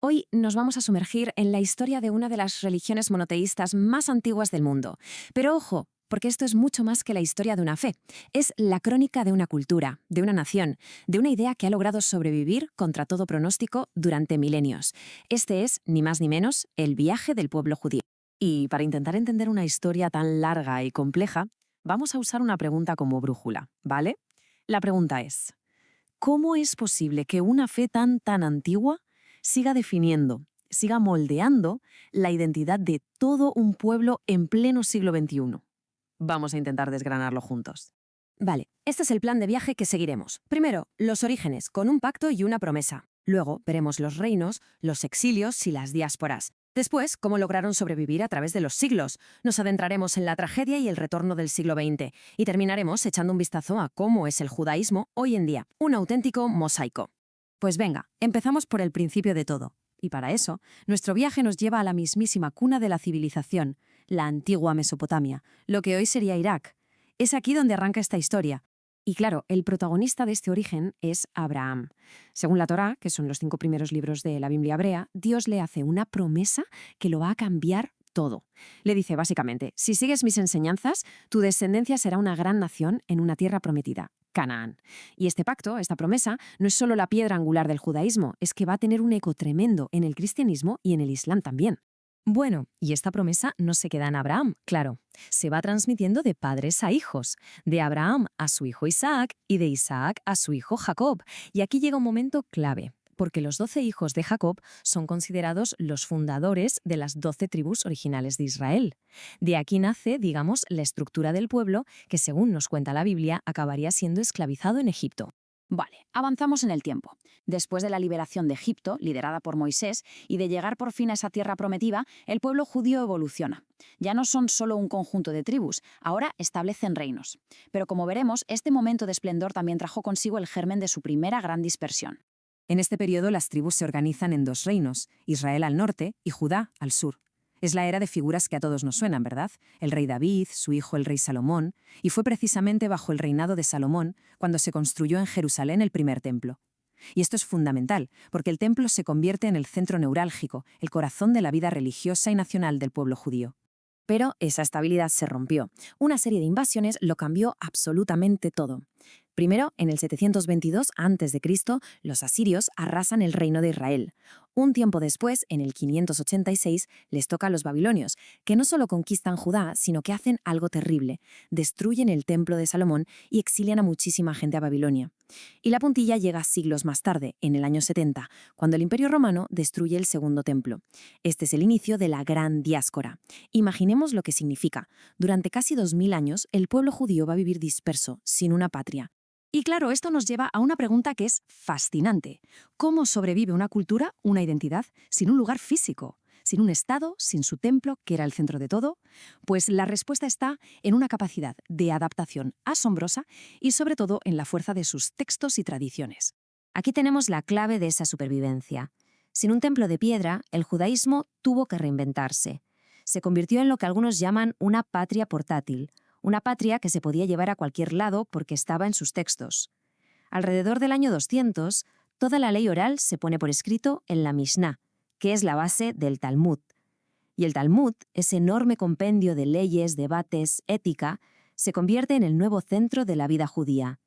Hoy nos vamos a sumergir en la historia de una de las religiones monoteístas más antiguas del mundo. Pero ojo, porque esto es mucho más que la historia de una fe. Es la crónica de una cultura, de una nación, de una idea que ha logrado sobrevivir contra todo pronóstico durante milenios. Este es, ni más ni menos, el viaje del pueblo judío. Y para intentar entender una historia tan larga y compleja, vamos a usar una pregunta como brújula, ¿vale? La pregunta es: ¿cómo es posible que una fe tan antigua siga definiendo, siga moldeando la identidad de todo un pueblo en pleno siglo XXI? Vamos a intentar desgranarlo juntos. Vale, este es el plan de viaje que seguiremos. Primero, los orígenes, con un pacto y una promesa. Luego, veremos los reinos, los exilios y las diásporas. Después, cómo lograron sobrevivir a través de los siglos. Nos adentraremos en la tragedia y el retorno del siglo XX. Y terminaremos echando un vistazo a cómo es el judaísmo hoy en día. Un auténtico mosaico. Pues venga, empezamos por el principio de todo. Y para eso, nuestro viaje nos lleva a la mismísima cuna de la civilización, la antigua Mesopotamia, lo que hoy sería Irak. Es aquí donde arranca esta historia. Y claro, el protagonista de este origen es Abraham. Según la Torá, que son los 5 primeros libros de la Biblia hebrea, Dios le hace una promesa que lo va a cambiar todo. Le dice básicamente: si sigues mis enseñanzas, tu descendencia será una gran nación en una tierra prometida, Canaán. Y este pacto, esta promesa, no es solo la piedra angular del judaísmo, es que va a tener un eco tremendo en el cristianismo y en el islam también. Bueno, y esta promesa no se queda en Abraham, claro. Se va transmitiendo de padres a hijos, de Abraham a su hijo Isaac y de Isaac a su hijo Jacob. Y aquí llega un momento clave, porque los 12 hijos de Jacob son considerados los fundadores de las 12 tribus originales de Israel. De aquí nace, digamos, la estructura del pueblo que, según nos cuenta la Biblia, acabaría siendo esclavizado en Egipto. Vale, avanzamos en el tiempo. Después de la liberación de Egipto, liderada por Moisés, y de llegar por fin a esa tierra prometida, el pueblo judío evoluciona. Ya no son solo un conjunto de tribus, ahora establecen reinos. Pero como veremos, este momento de esplendor también trajo consigo el germen de su primera gran dispersión. En este periodo las tribus se organizan en 2 reinos, Israel al norte y Judá al sur. Es la era de figuras que a todos nos suenan, ¿verdad? El rey David, su hijo el rey Salomón, y fue precisamente bajo el reinado de Salomón cuando se construyó en Jerusalén el primer templo. Y esto es fundamental, porque el templo se convierte en el centro neurálgico, el corazón de la vida religiosa y nacional del pueblo judío. Pero esa estabilidad se rompió. Una serie de invasiones lo cambió absolutamente todo. Primero, en el 722 a.C., los asirios arrasan el reino de Israel. Un tiempo después, en el 586, les toca a los babilonios, que no solo conquistan Judá, sino que hacen algo terrible: destruyen el templo de Salomón y exilian a muchísima gente a Babilonia. Y la puntilla llega siglos más tarde, en el año 70, cuando el Imperio Romano destruye el segundo templo. Este es el inicio de la Gran Diáspora. Imaginemos lo que significa. Durante casi 2000 años, el pueblo judío va a vivir disperso, sin una patria. Y claro, esto nos lleva a una pregunta que es fascinante. ¿Cómo sobrevive una cultura, una identidad, sin un lugar físico? ¿Sin un estado, sin su templo, que era el centro de todo? Pues la respuesta está en una capacidad de adaptación asombrosa y sobre todo en la fuerza de sus textos y tradiciones. Aquí tenemos la clave de esa supervivencia. Sin un templo de piedra, el judaísmo tuvo que reinventarse. Se convirtió en lo que algunos llaman una patria portátil, una patria que se podía llevar a cualquier lado porque estaba en sus textos. Alrededor del año 200, toda la ley oral se pone por escrito en la Mishnah, que es la base del Talmud. Y el Talmud, ese enorme compendio de leyes, debates, ética, se convierte en el nuevo centro de la vida judía.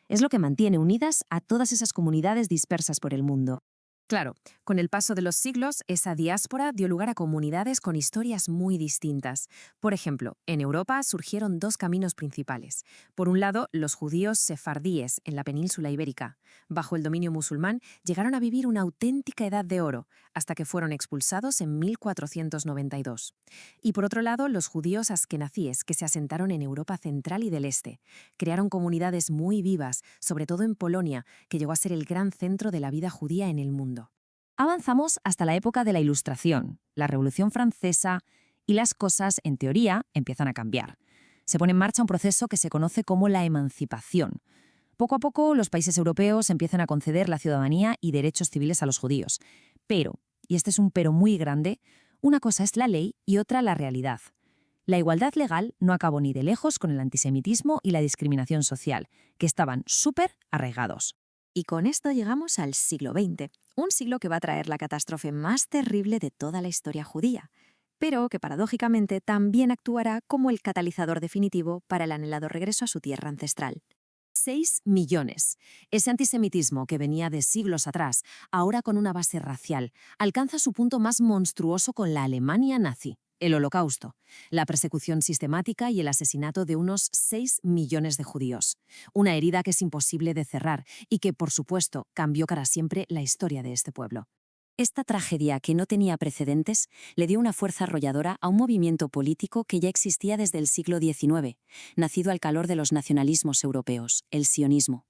Es lo que mantiene unidas a todas esas comunidades dispersas por el mundo. Claro, con el paso de los siglos, esa diáspora dio lugar a comunidades con historias muy distintas. Por ejemplo, en Europa surgieron 2 caminos principales. Por un lado, los judíos sefardíes en la península ibérica. Bajo el dominio musulmán, llegaron a vivir una auténtica edad de oro, hasta que fueron expulsados en 1492. Y por otro lado, los judíos askenazíes, que se asentaron en Europa central y del este. Crearon comunidades muy vivas, sobre todo en Polonia, que llegó a ser el gran centro de la vida judía en el mundo. Avanzamos hasta la época de la Ilustración, la Revolución Francesa, y las cosas, en teoría, empiezan a cambiar. Se pone en marcha un proceso que se conoce como la emancipación. Poco a poco, los países europeos empiezan a conceder la ciudadanía y derechos civiles a los judíos. Pero, y este es un pero muy grande, una cosa es la ley y otra la realidad. La igualdad legal no acabó ni de lejos con el antisemitismo y la discriminación social, que estaban súper arraigados. Y con esto llegamos al siglo XX, un siglo que va a traer la catástrofe más terrible de toda la historia judía, pero que paradójicamente también actuará como el catalizador definitivo para el anhelado regreso a su tierra ancestral. 6 millones. Ese antisemitismo que venía de siglos atrás, ahora con una base racial, alcanza su punto más monstruoso con la Alemania nazi, el Holocausto, la persecución sistemática y el asesinato de unos 6 millones de judíos. Una herida que es imposible de cerrar y que, por supuesto, cambió para siempre la historia de este pueblo. Esta tragedia, que no tenía precedentes, le dio una fuerza arrolladora a un movimiento político que ya existía desde el siglo XIX, nacido al calor de los nacionalismos europeos, el sionismo.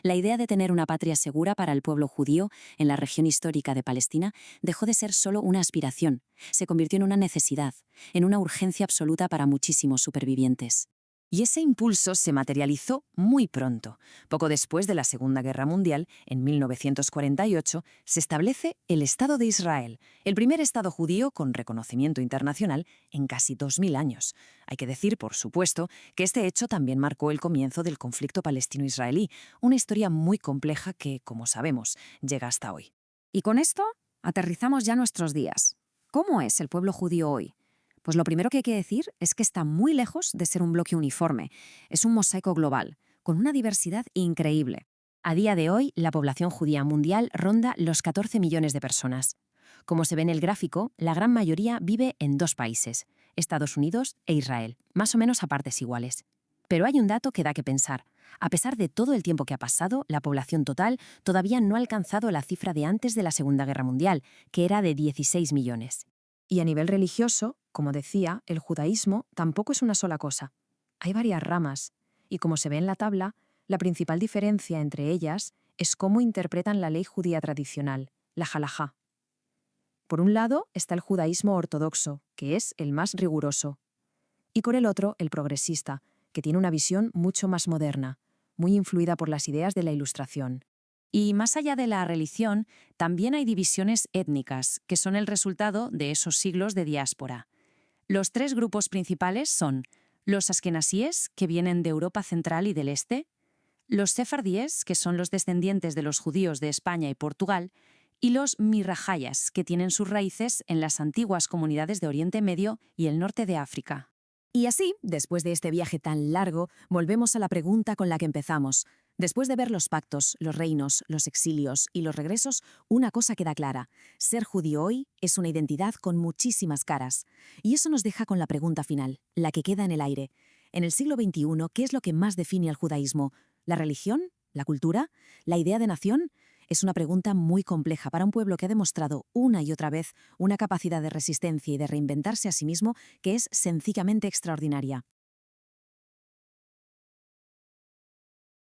La idea de tener una patria segura para el pueblo judío en la región histórica de Palestina dejó de ser solo una aspiración, se convirtió en una necesidad, en una urgencia absoluta para muchísimos supervivientes. Y ese impulso se materializó muy pronto. Poco después de la Segunda Guerra Mundial, en 1948, se establece el Estado de Israel, el primer Estado judío con reconocimiento internacional en casi 2000 años. Hay que decir, por supuesto, que este hecho también marcó el comienzo del conflicto palestino-israelí, una historia muy compleja que, como sabemos, llega hasta hoy. Y con esto, aterrizamos ya nuestros días. ¿Cómo es el pueblo judío hoy? Pues lo primero que hay que decir es que está muy lejos de ser un bloque uniforme. Es un mosaico global, con una diversidad increíble. A día de hoy, la población judía mundial ronda los 14 millones de personas. Como se ve en el gráfico, la gran mayoría vive en dos países, Estados Unidos e Israel, más o menos a partes iguales. Pero hay un dato que da que pensar. A pesar de todo el tiempo que ha pasado, la población total todavía no ha alcanzado la cifra de antes de la Segunda Guerra Mundial, que era de 16 millones. Y a nivel religioso, como decía, el judaísmo tampoco es una sola cosa. Hay varias ramas, y como se ve en la tabla, la principal diferencia entre ellas es cómo interpretan la ley judía tradicional, la halajá. Por un lado está el judaísmo ortodoxo, que es el más riguroso, y por el otro el progresista, que tiene una visión mucho más moderna, muy influida por las ideas de la Ilustración. Y más allá de la religión, también hay divisiones étnicas, que son el resultado de esos siglos de diáspora. Los tres grupos principales son los askenasíes, que vienen de Europa central y del este, los sefardíes, que son los descendientes de los judíos de España y Portugal, y los mirrajayas, que tienen sus raíces en las antiguas comunidades de Oriente Medio y el norte de África. Y así, después de este viaje tan largo, volvemos a la pregunta con la que empezamos. Después de ver los pactos, los reinos, los exilios y los regresos, una cosa queda clara. Ser judío hoy es una identidad con muchísimas caras. Y eso nos deja con la pregunta final, la que queda en el aire. En el siglo XXI, ¿qué es lo que más define al judaísmo? ¿La religión? ¿La cultura? ¿La idea de nación? Es una pregunta muy compleja para un pueblo que ha demostrado una y otra vez una capacidad de resistencia y de reinventarse a sí mismo que es sencillamente extraordinaria.